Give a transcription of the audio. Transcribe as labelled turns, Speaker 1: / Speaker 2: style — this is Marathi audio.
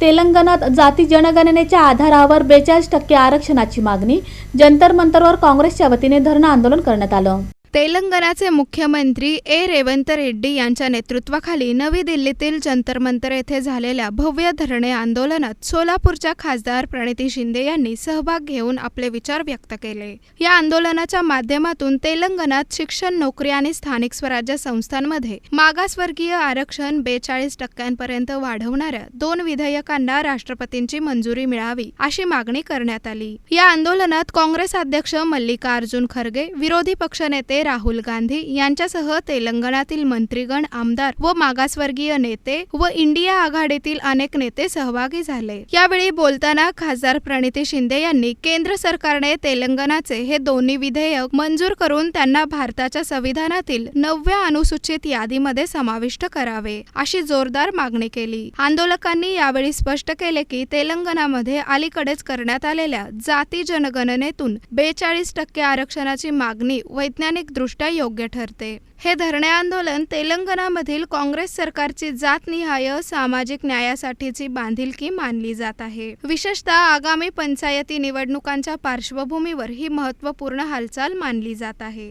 Speaker 1: तेलंगणात जाती जनगणनेच्या आधारावर 42% आरक्षणाची मागणी. जंतर मंतरवर काँग्रेसच्या वतीने धरणं आंदोलन करण्यात आलं.
Speaker 2: तेलंगणाचे मुख्यमंत्री रेवंत रेड्डी यांच्या नेतृत्वाखाली नवी दिल्लीतील जंतर मंतर येथे झालेल्या भव्य धरणे आंदोलनात सोलापूरच्या खासदार प्रणिती शिंदे यांनी सहभाग घेऊन आपले विचार व्यक्त केले. या आंदोलनाच्या माध्यमातून तेलंगणात शिक्षण, नोकरी आणि स्थानिक स्वराज्य संस्थांमध्ये मागासवर्गीय आरक्षण 42% वाढवणाऱ्या 2 विधेयकांना राष्ट्रपतींची मंजुरी मिळावी अशी मागणी करण्यात आली. या आंदोलनात काँग्रेस अध्यक्ष मल्लिकार्जुन खरगे, विरोधी पक्षनेते राहुल गांधी यांच्यासह तेलंगणातील मंत्रीगण, आमदार व मागासवर्गीय नेते व इंडिया आघाडीतील अनेक नेते सहभागी झाले. यावेळी बोलताना खासदार प्रणिती शिंदे यांनी केंद्र सरकारने तेलंगणाचे हे दोन्ही विधेयक मंजूर करून त्यांना भारताच्या संविधानातील 9व्या अनुसूचित यादीमध्ये समाविष्ट करावे अशी जोरदार मागणी केली. आंदोलकांनी यावेळी स्पष्ट केले की तेलंगणामध्ये अलीकडेच करण्यात आलेल्या जाती जनगणनेतून 42% आरक्षणाची मागणी वैज्ञानिक दृष्ट्या योग्य ठरते. हे धरणे आंदोलन तेलंगणामधील काँग्रेस सरकारची जातनिहाय सामाजिक न्यायासाठीची बांधिलकी मानली जात आहे. विशेषतः आगामी पंचायती निवडणुकांच्या पार्श्वभूमीवर ही महत्त्वपूर्ण हालचाल मानली जात आहे.